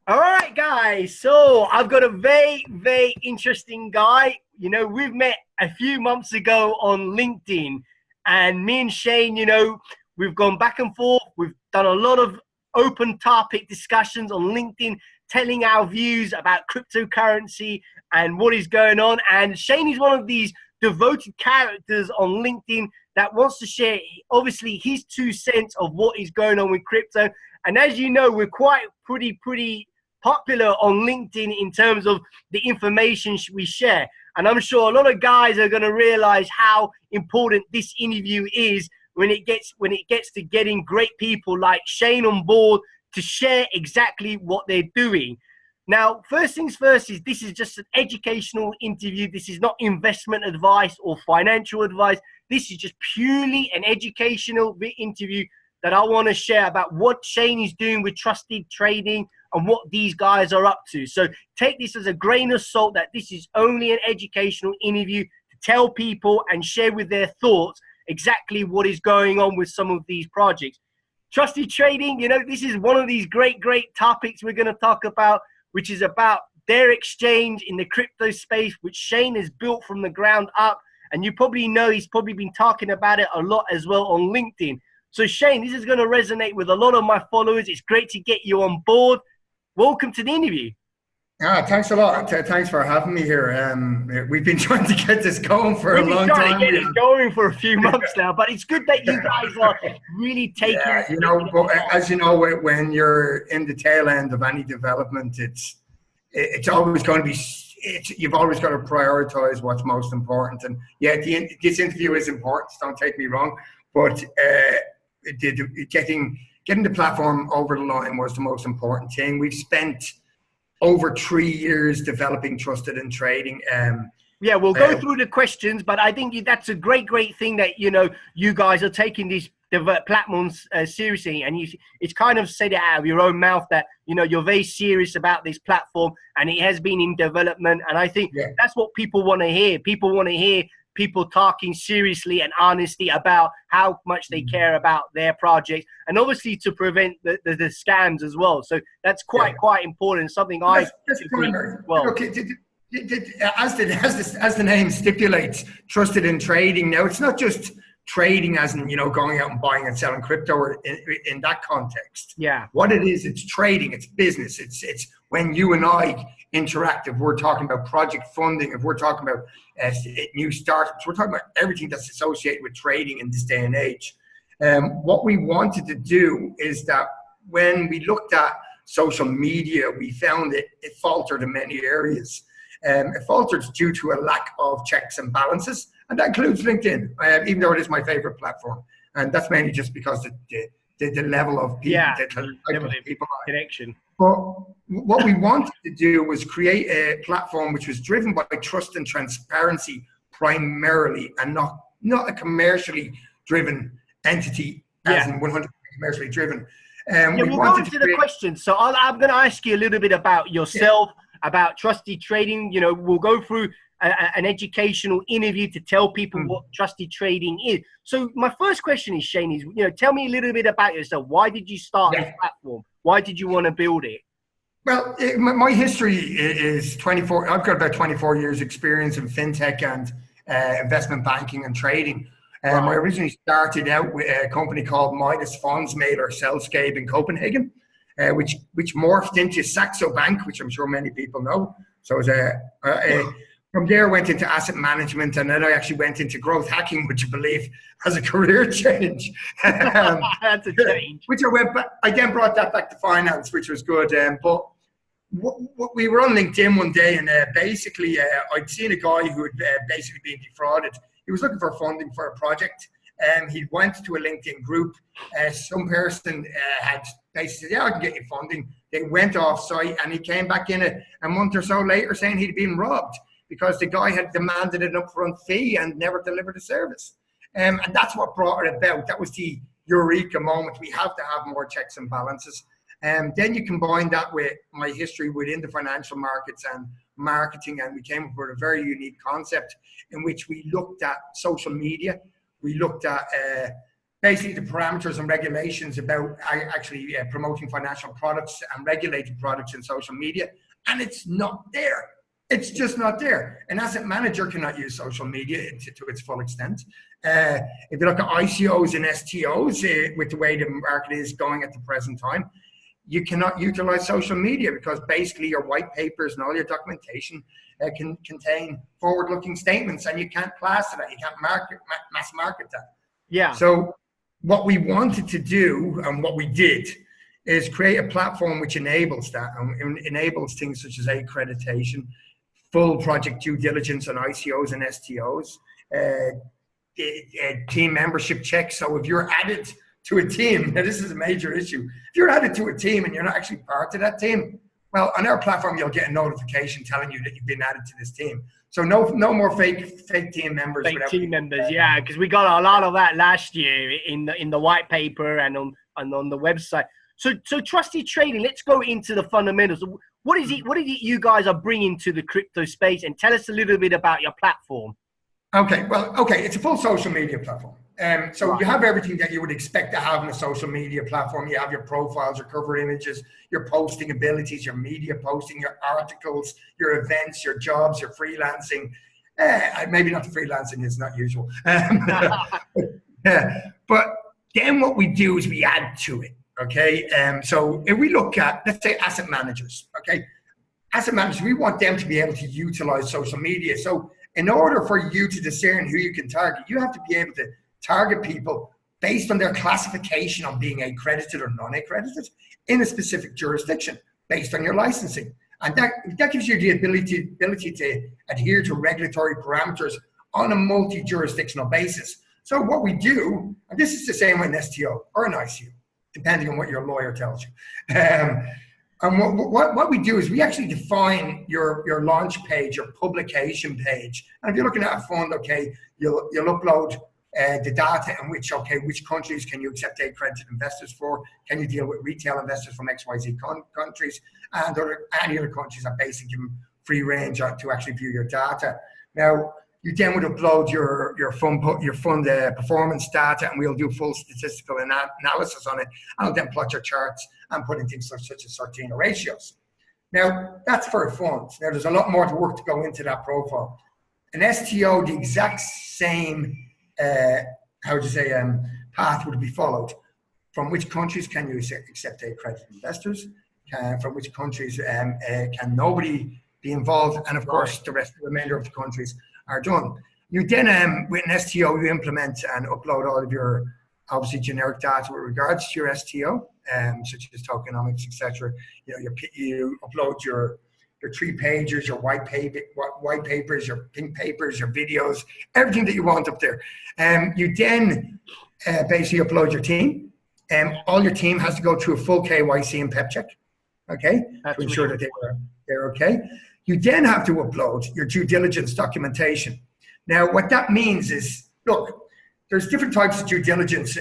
All right, guys. So I've got a very interesting guy. We've met a few months ago on LinkedIn, and me and Shane, we've gone back and forth. We've done a lot of open topic discussions on LinkedIn, telling our views about cryptocurrency and what is going on. And Shane is one of these devoted characters on LinkedIn that wants to share, obviously, his 2 cents of what is going on with crypto. And as you know, we're quite pretty popular on LinkedIn in terms of the information we share. And I'm sure a lot of guys are going to realize how important this interview is when it gets to getting great people like Shane on board to share exactly what they're doing. Now, first things first is this is just an educational interview. This is not investment advice or financial advice. This is just purely an educational interview that I want to share about what Shane is doing with Trusted Trading and what these guys are up to. So take this as a grain of salt that this is only an educational interview to tell people and share with their thoughts exactly what is going on with some of these projects. Trusted Trading, this is one of these great topics we're going to talk about, which is about their exchange in the crypto space, which Shane has built from the ground up. And you probably know he's probably been talking about it a lot as well on LinkedIn. So Shane, this is going to resonate with a lot of my followers. It's great to get you on board. Welcome to the interview. Thanks a lot. Thanks for having me here. We've been trying to get this going for a long time. We've been trying to get it going for a few months now, but it's good that you guys are really taking. Yeah, but as you know, when you're in the tail end of any development, it's always going to be. You've always got to prioritize what's most important. And yeah, this interview is important. Don't take me wrong, but getting the platform over the line was the most important thing. We've spent over 3 years developing TrustedIn Trading. Yeah, we'll go through the questions, but I think that's a great thing that you guys are taking these platforms seriously, and it's kind of said it out of your own mouth that you're very serious about this platform, and it has been in development. And I think that's what people want to hear. People want to hear people talking seriously and honestly about how much they care about their projects, and obviously to prevent the scams as well. So that's quite important. Something I agree with. Well, okay, as the name stipulates, TrustedIn Trading. Now, it's not just trading as in going out and buying and selling crypto or in that context. Yeah. What it is, it's trading, it's business. It's when you and I interact. If we're talking about project funding, if we're talking about new startups, we're talking about everything that's associated with trading in this day and age. What we wanted to do is that when we looked at social media, we found it faltered in many areas. It faltered due to a lack of checks and balances, and that includes LinkedIn, even though it is my favorite platform. And that's mainly just because the level of people, people connection. But what we wanted to do was create a platform which was driven by trust and transparency primarily, and not a commercially driven entity, as in 100% commercially driven. We'll go into the questions. So I'm going to ask you a little bit about yourself, about Trusted Trading. We'll go through an educational interview to tell people what Trusted Trading is. So my first question is, Shane, is tell me a little bit about yourself. Why did you start this platform? Why did you want to build it? Well, my history is 24. I've got about 24 years experience in fintech and investment banking and trading. I originally started out with a company called Midas Funds Mailer Cellscape in Copenhagen, which morphed into Saxo Bank, which I'm sure many people know. So it was from there, went into asset management, and then I actually went into growth hacking, which I believe has a career change. That's a change. Which I went back, I then brought that back to finance, which was good. But we were on LinkedIn one day, and basically I'd seen a guy who had basically been defrauded. He was looking for funding for a project. He went to a LinkedIn group. Some person had basically said, yeah, I can get you funding. They went off site, and he came back in a month or so later saying he'd been robbed because the guy had demanded an upfront fee and never delivered a service. And that's what brought it about. That was the eureka moment. We have to have more checks and balances. And then you combine that with my history within the financial markets and marketing, and we came up with a very unique concept in which we looked at social media. We looked at basically the parameters and regulations about actually promoting financial products and regulated products in social media, and it's not there. It's just not there. An asset manager cannot use social media to its full extent. If you look at ICOs and STOs, with the way the market is going at the present time, you cannot utilize social media because basically your white papers and all your documentation can contain forward-looking statements, and you can't plaster that. You can't mass market that. Yeah. So what we wanted to do, and what we did, is create a platform which enables that, and enables things such as accreditation, full project due diligence on ICOs and STOs, team membership checks. So if you're added to a team, now this is a major issue. If you're added to a team and you're not actually part of that team, well, on our platform, you'll get a notification telling you that you've been added to this team. So no more fake team members. Fake team members, yeah, because we got a lot of that last year in the white paper and on the website. So Trusted Trading, let's go into the fundamentals. What is it you guys are bringing to the crypto space, and tell us a little bit about your platform? Okay, it's a full social media platform. So you have everything that you would expect to have in a social media platform. You have your profiles, your cover images, your posting abilities, your media posting, your articles, your events, your jobs, your freelancing. Maybe not the freelancing is not usual. But then what we do is we add to it. Okay, so if we look at, let's say, asset managers, okay? Asset managers, we want them to be able to utilize social media. So in order for you to discern who you can target, you have to be able to target people based on their classification on being accredited or non-accredited in a specific jurisdiction based on your licensing. And that gives you the ability to adhere to regulatory parameters on a multi-jurisdictional basis. So what we do, and this is the same with an STO or an ICO, depending on what your lawyer tells you. And what we do is we actually define your launch page, your publication page. And if you're looking at a fund, okay, you'll upload the data in which countries can you accept accredited investors for? Can you deal with retail investors from XYZ countries? And any other countries are basically given free range to actually view your data. Now, you then would upload your fund performance data, and we'll do full statistical analysis on it. And I'll then plot your charts and put in things such as Sortino ratios. Now, that's for a fund. Now, there's a lot more work to go into that profile. An STO, the exact same, path would be followed. From which countries can you accept accredited investors? From which countries can nobody be involved? And of course, the remainder of the countries are done. You then, with an STO, you implement and upload all of your, obviously, generic data with regards to your STO, such as tokenomics, etc. You upload your 3-pagers, your white papers, your pink papers, your videos, everything that you want up there. You then basically upload your team. All your team has to go through a full KYC and PEP check, okay, to ensure that they're okay. You then have to upload your due diligence documentation. Now, what that means is, look, there's different types of due diligence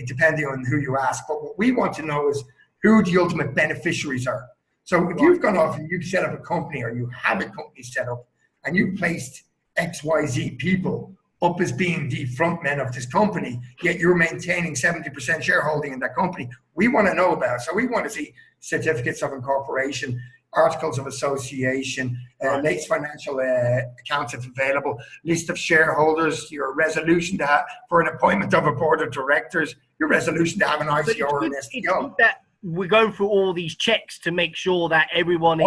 depending on who you ask. But what we want to know is who the ultimate beneficiaries are. So if you've gone off and you've set up a company, or you have a company set up, and you've placed XYZ people up as being the front men of this company, yet you're maintaining 70% shareholding in that company, we want to know about it. So we want to see certificates of incorporation, articles of association, latest financial accounts if available, list of shareholders, your resolution to have, for an appointment of a board of directors, your resolution to have an ICO or an STO. We're going through all these checks to make sure that everyone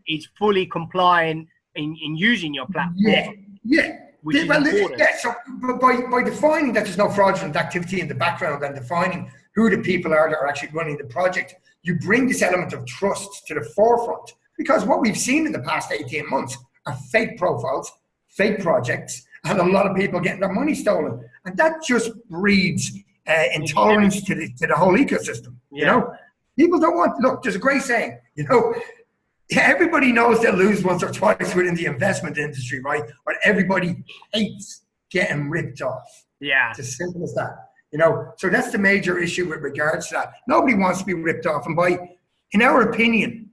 is fully compliant in using your platform. Yeah. Which is important. Yeah, so by defining that there's no fraudulent activity in the background and defining who the people are that are actually running the project, you bring this element of trust to the forefront. Because what we've seen in the past 18 months are fake profiles, fake projects, and a lot of people getting their money stolen. And that just breeds intolerance to the whole ecosystem. You know, people don't want, look, there's a great saying, everybody knows they'll lose once or twice within the investment industry, right? But everybody hates getting ripped off. Yeah. It's as simple as that. So that's the major issue with regards to that. Nobody wants to be ripped off. And in our opinion,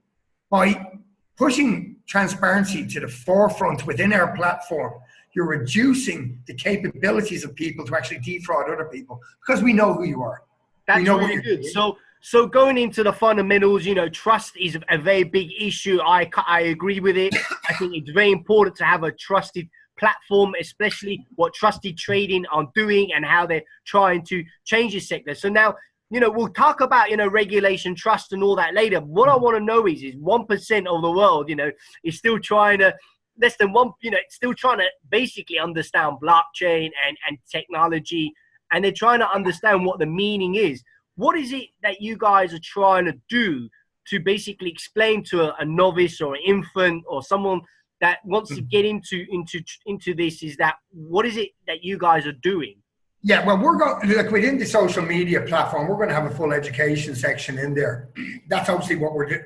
by pushing transparency to the forefront within our platform, you're reducing the capabilities of people to actually defraud other people, because we know who you are. That's we know really what you're good. doing. So going into the fundamentals, you know, trust is a very big issue. I agree with it. I think it's very important to have a trusted platform, especially what Trusted Trading are doing and how they're trying to change the sector. So now, you know, we'll talk about, you know, regulation, trust and all that later. What I want to know is 1% of the world, you know, is still trying to, less than one, you know, still trying to basically understand blockchain and technology, and they're trying to understand what the meaning is. What is it that you guys are trying to do to basically explain to a novice or an infant or someone that wants to get into this? Is that, what is it that you guys are doing? Yeah, well, we're going, look, within the social media platform, we're going to have a full education section in there. That's obviously what we're doing.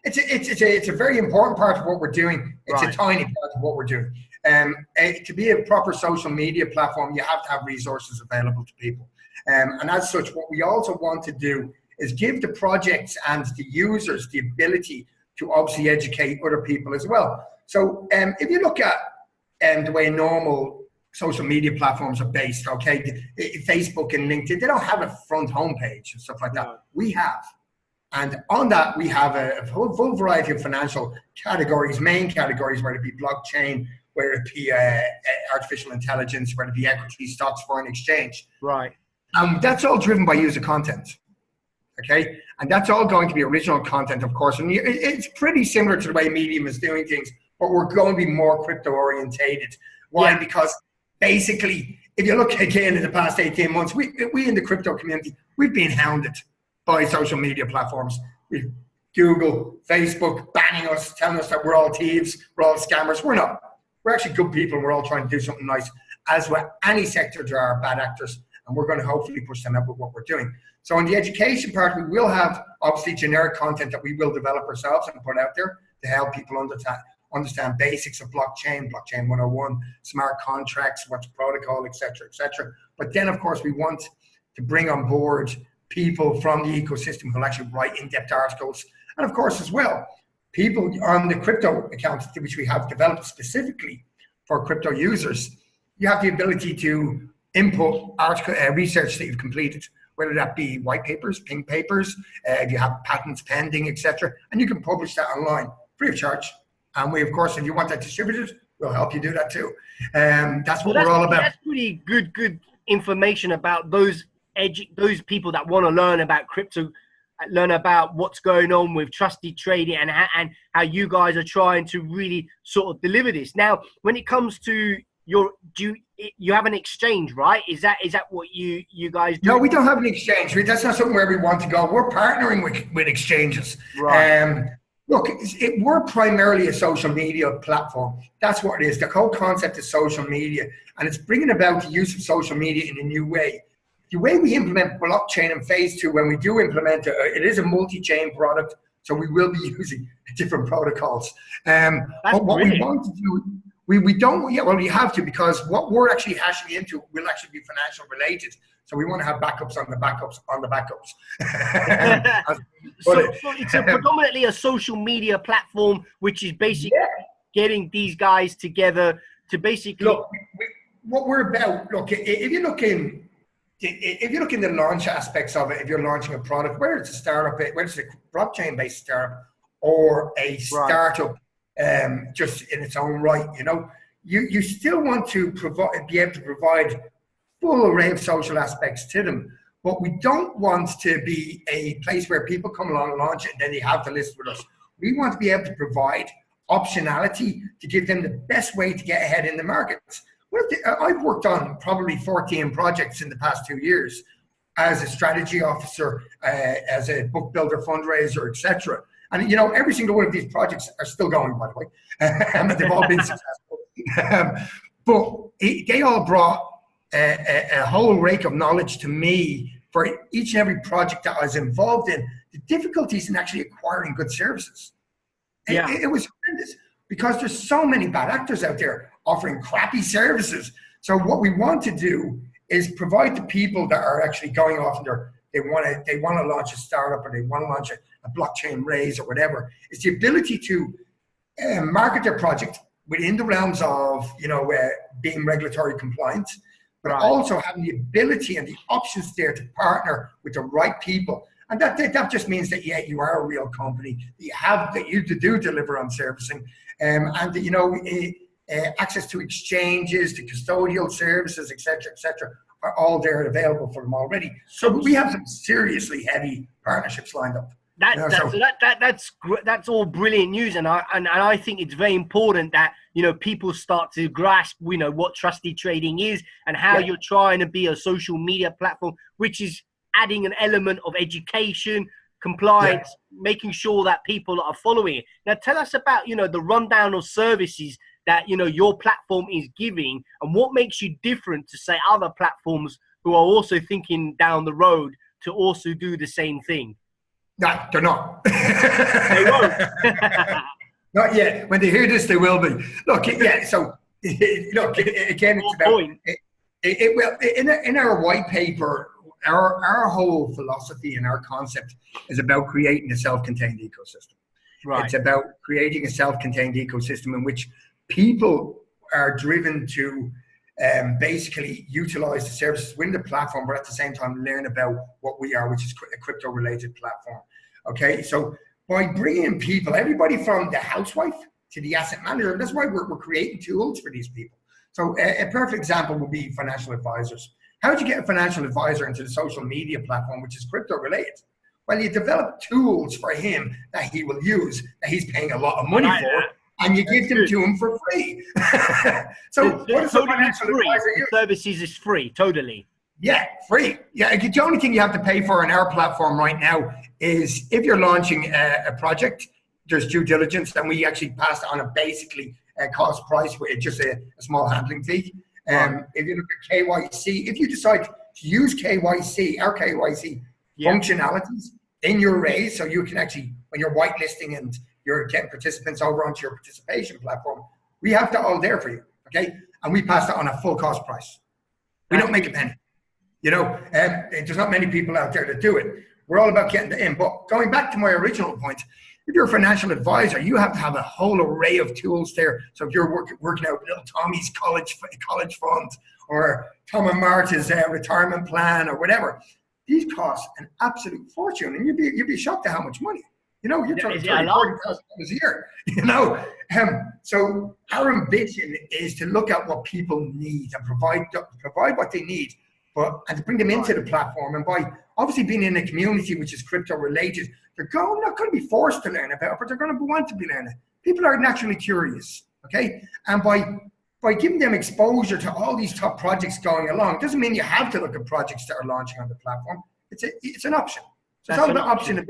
It's a very important part of what we're doing. It's a tiny part of what we're doing. To be a proper social media platform, you have to have resources available to people. And as such, what we also want to do is give the projects and the users the ability to obviously educate other people as well. So if you look at the way normal social media platforms are based, okay, Facebook and LinkedIn, they don't have a front homepage and stuff like that. No. We have. And on that, we have a full variety of financial categories, main categories, whether it be blockchain, whether it be artificial intelligence, whether it be equity, stocks, foreign exchange. Right. That's all driven by user content, okay? And that's all going to be original content, of course. And it's pretty similar to the way Medium is doing things, but we're going to be more crypto-orientated. Why? Yeah. Because basically, if you look again in the past 18 months, we in the crypto community, we've been hounded by social media platforms. Google, Facebook, banning us, telling us that we're all thieves, we're all scammers. We're not. We're actually good people, and we're all trying to do something nice. As with any sector, there are bad actors, and we're going to hopefully push them up with what we're doing. So in the education part, we will have obviously generic content that we will develop ourselves and put out there to help people understand basics of blockchain 101, smart contracts, what's protocol, etc., etc. But then, of course, we want to bring on board people from the ecosystem who will actually write in-depth articles. And of course, as well, people on the crypto accounts, which we have developed specifically for crypto users, you have the ability to input article research that you've completed, whether that be white papers, pink papers, if you have patents pending, etc., and you can publish that online free of charge. And we, of course, if you want that distributed, we'll help you do that too. That's what we're all about. That's pretty good information about those people that want to learn about crypto, learn about what's going on with Trusted Trading and how you guys are trying to really sort of deliver this. Now, when it comes to you have an exchange, right? Is that what you guys do? No, we don't have an exchange. That's not something where we want to go. We're partnering with exchanges. Right. Look, we're primarily a social media platform. That's what it is. The whole concept is social media, and it's bringing about the use of social media in a new way. The way we implement blockchain in phase 2, when we do implement it, it is a multi-chain product, so we will be using different protocols. But what we want to do, we don't, yeah, well, you have to, because what we're actually hashing into will actually be financial related. So we want to have backups on the backups on the backups. So it's predominantly a social media platform, which is basically getting these guys together to basically. Look, what we're about. Look, if you look in the launch aspects of it, if you're launching a product, whether it's a startup, whether it's a blockchain-based startup or a startup, just in its own right, you know, you still want to be able to provide full array of social aspects to them. But we don't want to be a place where people come along and launch it and then they have to list with us. We want to be able to provide optionality to give them the best way to get ahead in the markets. I've worked on probably 14 projects in the past 2 years as a strategy officer, as a book builder, fundraiser, etc. And you know, every single one of these projects are still going, by the way. They've all been successful. But they all brought a whole rake of knowledge to me for each and every project that I was involved in. The difficulties in actually acquiring good services. It was horrendous because there's so many bad actors out there offering crappy services. So what we want to do is provide the people that are actually going off and they want to launch a startup, or they want to launch a blockchain raise or whatever, is the ability to market their project, within the realms of, being regulatory compliant, but also having the ability and the options there to partner with the right people. And that just means that, you are a real company, that you do deliver on servicing, and that, access to exchanges, to custodial services, etc., are all there and available for them already. So we have some seriously heavy partnerships lined up. That's all brilliant news, and I think it's very important that people start to grasp what trusted trading is and how you're trying to be a social media platform, which is adding an element of education, compliance, making sure that people are following it. Now, tell us about the rundown of services that your platform is giving, and what makes you different to say other platforms who are also thinking down the road to also do the same thing. No, they're not. They won't. Not yet. When they hear this, they will be. Look, so look, again, it's about in our white paper, our whole philosophy and our concept is about creating a self-contained ecosystem. Right. It's about creating a self-contained ecosystem in which people are driven to basically utilize the services within the platform, but at the same time learn about what we are, which is a crypto-related platform. Okay, so by bringing people, everybody from the housewife to the asset manager, that's why we're creating tools for these people. So a perfect example would be financial advisors. How would you get a financial advisor into the social media platform, which is crypto-related? Well, you develop tools for him that he will use, that he's paying a lot of money for, and you give them to him for free. So what is a financial advisor use? Services is free, totally. Yeah, free. Yeah, the only thing you have to pay for on our platform right now is if you're launching a project, there's due diligence, and we actually pass on a basically cost price with just a small handling fee. If you look at KYC, if you decide to use KYC, our KYC functionalities in your raise, so you can actually, when you're whitelisting and you're getting participants over onto your participation platform, we have that all there for you, okay? And we pass that on a full cost price. We don't make a penny. There's not many people out there that do it. We're all about getting it in. But going back to my original point, if you're a financial advisor, you have to have a whole array of tools there. So if you're working out little Tommy's college fund, or Tom and Marta's retirement plan, or whatever, these cost an absolute fortune, and you'd be shocked at how much money. You're talking $40,000 a year. So our ambition is to look at what people need and provide what they need, and to bring them into the platform. And by obviously being in a community which is crypto related, they're not going to be forced to learn about it, but they're going to want to be learning. People are naturally curious, okay? And by giving them exposure to all these top projects going along, doesn't mean you have to look at projects that are launching on the platform. It's an option. So it's all about option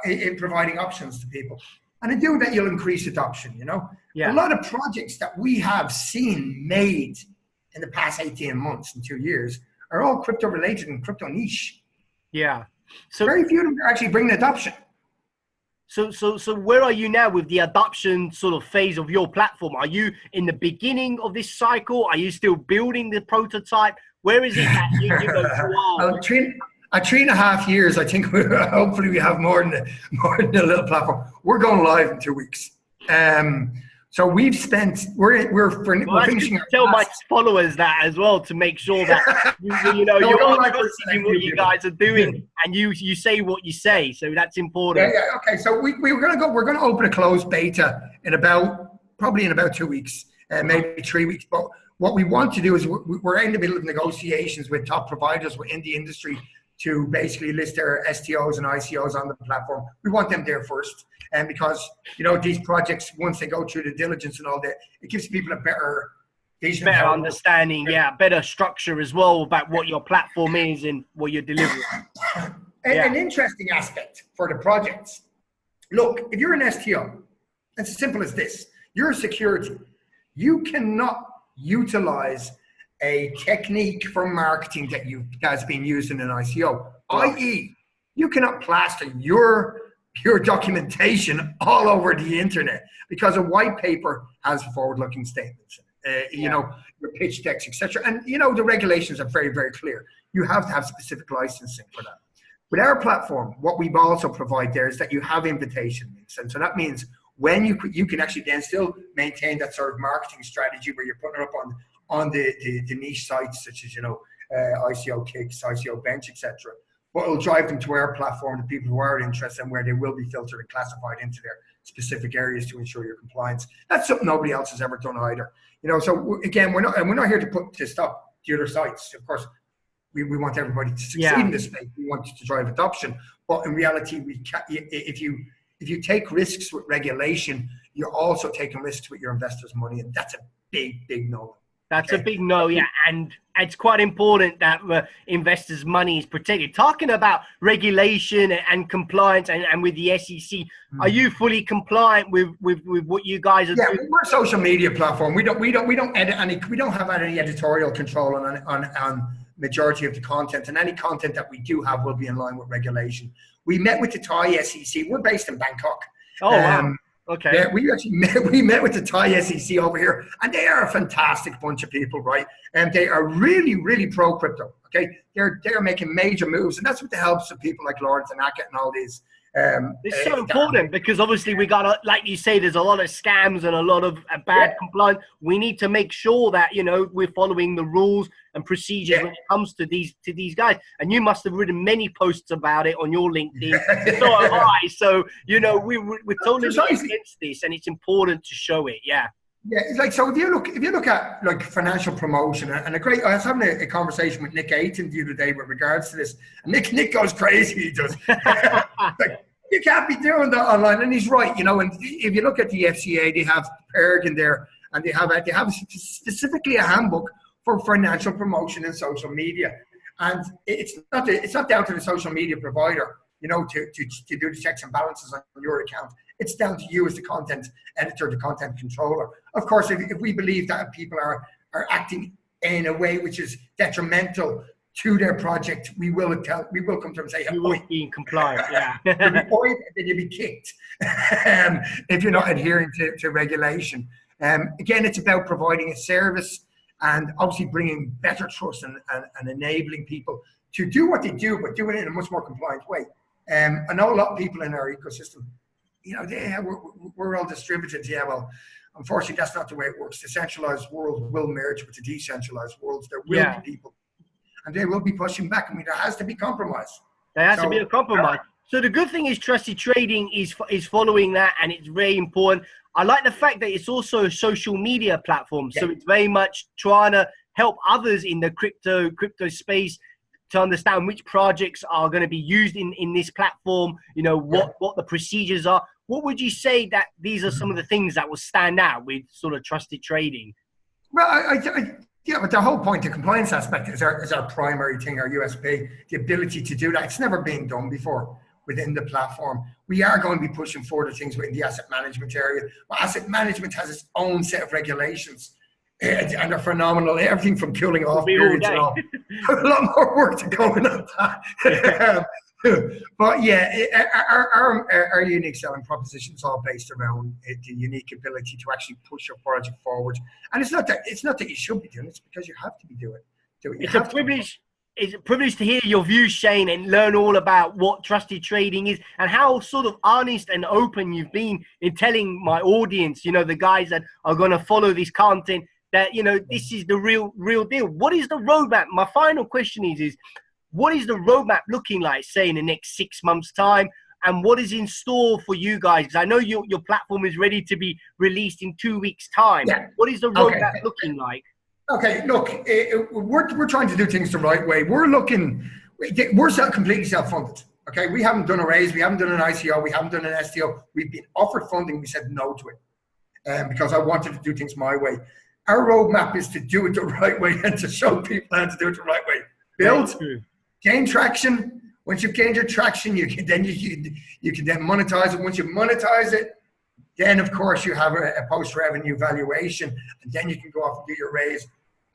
in providing options to people. And in doing that, you'll increase adoption, A lot of projects that we have seen made in the past 18 months and 2 years are all crypto related and crypto niche. Yeah. So very few of them are actually bringing adoption. So where are you now with the adoption sort of phase of your platform? Are you in the beginning of this cycle? Are you still building the prototype? Where is it that you are? 3.5 years, I think. Hopefully we have more than a little platform. We're going live in 2 weeks. So we've spent. We're finishing. Tell my followers that as well, to make sure that you're understanding what you guys are doing, and you say what you say. So that's important. Yeah. Okay. So we're going to open a closed beta probably in about 2 weeks, maybe 3 weeks. But what we want to do is we're in the middle of negotiations with top providers within the industry to basically list their STOs and ICOs on the platform. We want them there first. And because, these projects, once they go through the diligence and all that, it gives people a better vision. Better understanding, better structure as well about what your platform is and what you're delivering. An interesting aspect for the projects. Look, if you're an STO, it's as simple as this. You're a security. You cannot utilize a technique for marketing that's been used in an ICO, i.e., you cannot plaster your documentation all over the internet, because a white paper has forward-looking statements, your pitch decks, etc. And the regulations are very, very clear. You have to have specific licensing for that. With our platform, what we also provide there is that you have invitation links, and so that means when you can actually then still maintain that sort of marketing strategy where you're putting it up on the niche sites such as, you know, ICO Kicks, ICO Bench, etc. But it'll drive them to our platform, the people who are interested, and where they will be filtered and classified into their specific areas to ensure your compliance. That's something nobody else has ever done either. You know, so again, we're not here to stop the other sites. Of course, we want everybody to succeed in this space. We want to drive adoption, but in reality, if you take risks with regulation, you're also taking risks with your investors' money, and that's a big no. That's a big no, yeah, and it's quite important that investors' money is protected. Talking about regulation and compliance and with the SEC, are you fully compliant with what you guys are doing? Yeah, we're a social media platform. We don't edit any. We don't have any editorial control on majority of the content, and any content that we do have will be in line with regulation. We met with the Thai SEC. We're based in Bangkok. Oh, wow. Okay. Yeah, we met with the Thai SEC over here, and they are a fantastic bunch of people, right? And they are really pro crypto. Okay, they're making major moves, and that's with the help of people like Lawrence and Ackett and all these. It's so important because obviously we got, like you say, there's a lot of scams and a lot of bad compliance. We need to make sure that, you know, we're following the rules and procedures when it comes to these guys. And you must have written many posts about it on your LinkedIn. So have I. So, you know, we're totally against this, and it's important to show it. Yeah. Yeah, it's like, so if you look at like financial promotion, and I was having a conversation with Nick Ayton the other day with regards to this, and Nick goes crazy. He does. Like, you can't be doing that online, and he's right. You know, and if you look at the FCA, they have PERG in there, and they have specifically a handbook for financial promotion in social media, and it's not down to the social media provider, you know, to do the checks and balances on your account. It's down to you as the content editor, the content controller. Of course, if we believe that people are acting in a way which is detrimental to their project, we will come to them and say, you will be compliant. Yeah. You'll be pointed, then you'll be kicked if you're not adhering to regulation. Again, it's about providing a service and obviously bringing better trust and enabling people to do what they do, but do it in a much more compliant way. I know a lot of people in our ecosystem, you know, we're all distributed. Yeah, well, unfortunately, that's not the way it works. The centralized world will merge with the decentralized worlds. There will be people, and they will be pushing back. I mean, there has to be compromise. There has to be a compromise. So the good thing is Trusted Trading is following that, and it's very important. I like the fact that it's also a social media platform. So it's very much trying to help others in the crypto space to understand which projects are going to be used in this platform, you know, what the procedures are. What would you say that these are some of the things that will stand out with sort of Trusted Trading? Well, but the whole point, the compliance aspect is our primary thing, our USP, the ability to do that. It's never been done before within the platform. We are going to be pushing forward things within the asset management area. But asset management has its own set of regulations. And they're phenomenal. Everything from cooling off periods and all. A lot more work to go on that. But yeah, our unique selling proposition is all based around the unique ability to actually push your project forward. And it's not that you should be doing it, it's because you have to be doing it. It's a privilege. It's a privilege to hear your views, Shane, and learn all about what Trusted Trading is and how sort of honest and open you've been in telling my audience, you know, the guys that are going to follow this content, that, you know, this is the real deal. What is the roadmap? My final question is what is the roadmap looking like, say, in the next 6 months' time? And what is in store for you guys? Because I know your platform is ready to be released in 2 weeks' time. Yeah. What is the roadmap looking like? Okay, look, we're trying to do things the right way. We're completely self-funded. Okay, we haven't done a raise, we haven't done an ICO, we haven't done an STO. We've been offered funding, we said no to it because I wanted to do things my way. Our roadmap is to do it the right way and to show people how to do it the right way. Build, gain traction. Once you've gained your traction, you can then monetize it. Once you monetize it, then of course you have a post-revenue valuation, and then you can go off and do your raise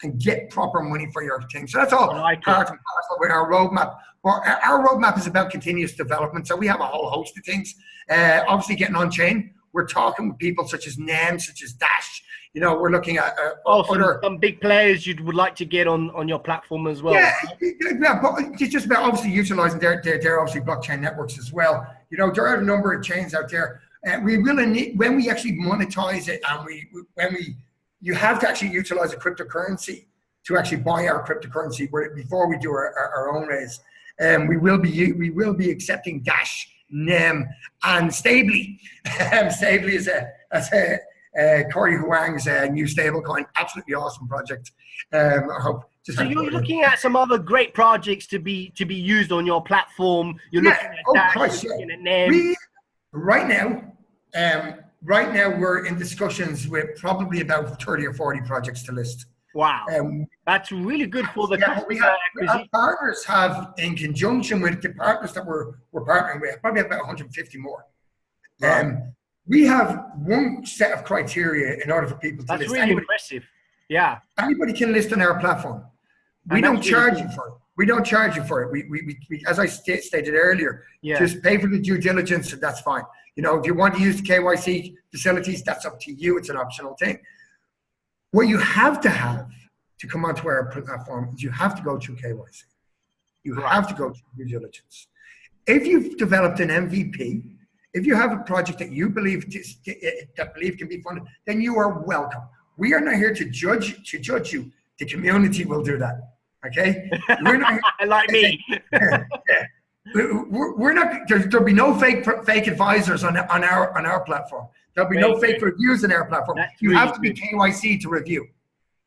and get proper money for your thing. So that's all part and parcel with our roadmap. Well, our roadmap is about continuous development. So we have a whole host of things. Obviously, getting on chain. We're talking with people such as NAM, such as Dash. You know, we're looking at some big players you would like to get on your platform as well. Yeah, but it's just about obviously utilizing their obviously blockchain networks as well. You know, there are a number of chains out there. We will, when we actually monetize it, and you have to actually utilize a cryptocurrency to actually buy our cryptocurrency before we do our own raise. We will be accepting Dash, NEM, and Stably. Stably is Corey Huang's new stablecoin. Absolutely awesome project. I hope. So you're looking at some other great projects to be used on your platform. You're looking at Dash, you're looking at NEM. Right now, we're in discussions with probably about 30 or 40 projects to list. Wow, that's really good for the customer acquisition. Our partners have, in conjunction with the partners that we're partnering with, probably about 150 more. We have one set of criteria in order for people to list. That's really impressive. Yeah. Anybody can list on our platform. We don't charge you for it. We don't charge you for it. We as I stated earlier, just pay for the due diligence, and that's fine. You know, if you want to use the KYC facilities, that's up to you. It's an optional thing. What you have to come onto our platform is you have to go through KYC. You have to go through due diligence. If you've developed an MVP, if you have a project that you believe can be funded, then you are welcome. We are not here to judge you. The community will do that. Okay? We're not like me. We're not. There'll be no fake advisors on our platform. There'll be no fake reviews on our platform. You have to be KYC to review.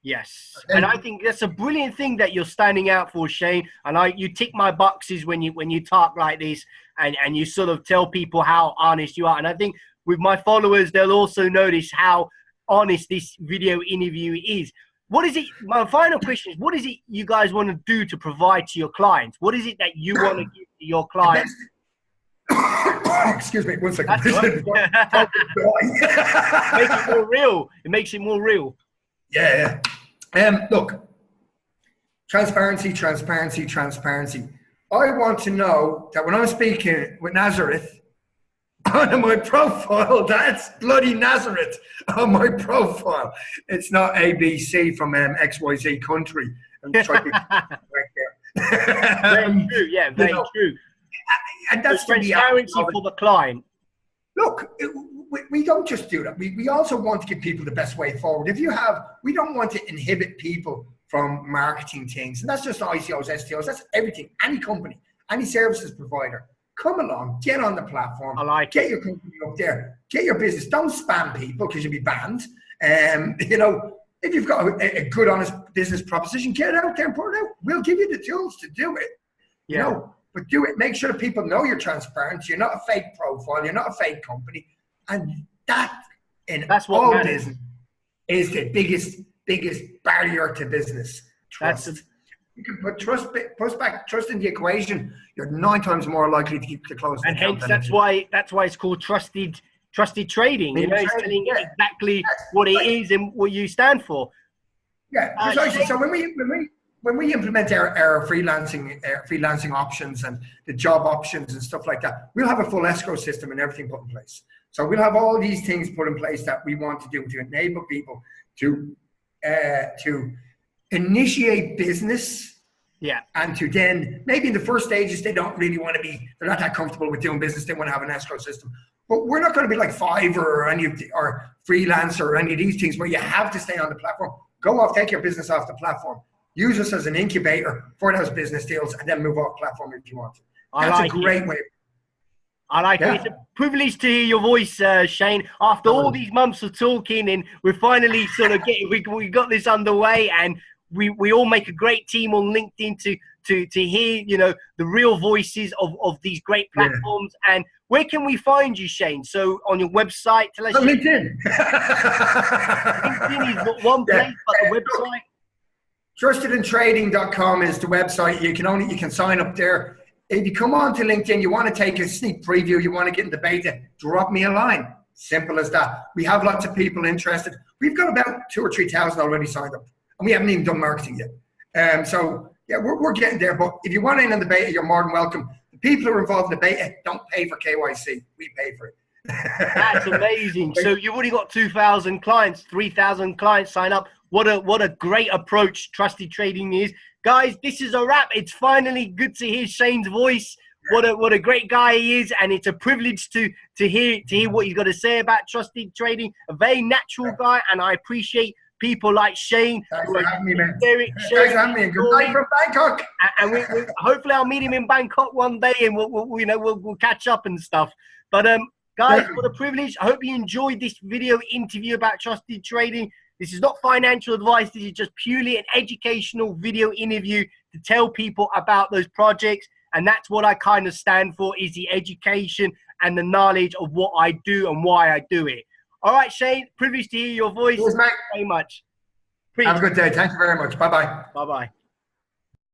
Yes, okay. And I think that's a brilliant thing that you're standing out for, Shane. And you tick my boxes when you talk like this, and you sort of tell people how honest you are. And I think with my followers, they'll also notice how honest this video interview is. What is it? My final question is: what is it you guys want to do to provide to your clients? What is it that you want to give to your clients? Excuse me, 1 second. Make it more real. It makes it more real. Yeah. Look, transparency. I want to know that when I'm speaking with Nazareth on my profile, that's bloody Nazareth on my profile. It's not ABC from XYZ country. I'm trying to very true. Yeah, very true. And that's transparency for the client. Look, we don't just do that. We also want to give people the best way forward. We don't want to inhibit people from marketing things. And that's just ICOs, STOs, that's everything. Any company, any services provider, come along, get on the platform. Get your company up there, get your business. Don't spam people because you'll be banned. If you've got a good, honest business proposition, get it out there and put it out. We'll give you the tools to do it. But do it. Make sure that people know you're transparent. You're not a fake profile. You're not a fake company. And that's what all business is the biggest barrier to business. Trust. You can put trust in the equation. You're 9 times more likely to close. And hence that's why it's called trusted trading. You know, it's telling you exactly what it is and what you stand for. Yeah, precisely. So when we implement our freelancing options and the job options and stuff like that, we'll have a full escrow system and everything put in place. So we'll have all these things put in place that we want to do to enable people to initiate business. Yeah. And to then, maybe in the first stages, they're not that comfortable with doing business. They want to have an escrow system. But we're not going to be like Fiverr or Freelancer or any of these things where you have to stay on the platform. Go off, take your business off the platform. Use us as an incubator for those business deals and then move off platform if you want to. That's a great way. I like it. It's a privilege to hear your voice, Shane. After all these months of talking, and we're finally sort of we got this underway, and we all make a great team on LinkedIn to hear, you know, the real voices of these great platforms. Yeah. And where can we find you, Shane? So on your website, tell us. LinkedIn. LinkedIn is not one place, but the website. TrustedInTrading.com is the website. You can sign up there. If you come on to LinkedIn, you want to take a sneak preview, you want to get in the beta, drop me a line. Simple as that. We have lots of people interested. We've got about 2,000 or 3,000 already signed up, and we haven't even done marketing yet. So yeah, we're getting there. But if you want in on the beta, you're more than welcome. The people who are involved in the beta don't pay for KYC. We pay for it. That's amazing. So you've already got 2,000 clients, 3,000 clients sign up. What a great approach Trusted Trading is. Guys, this is a wrap. It's finally good to hear Shane's voice. what a great guy he is, and it's a privilege to hear what he's got to say about trusted trading. A very natural guy, and I appreciate people like Shane. Thanks for having me, man. Thanks for having me. Good night from Bangkok. And hopefully I'll meet him in Bangkok one day, and we'll catch up and stuff. But guys, what a privilege. I hope you enjoyed this video interview about trusted trading. This is not financial advice. This is just purely an educational video interview to tell people about those projects. And that's what I kind of stand for, is the education and the knowledge of what I do and why I do it. All right, Shane, privileged to hear your voice. Cheers, mate. Thank you very much. Have a good day. Thank you very much. Bye-bye. Bye-bye.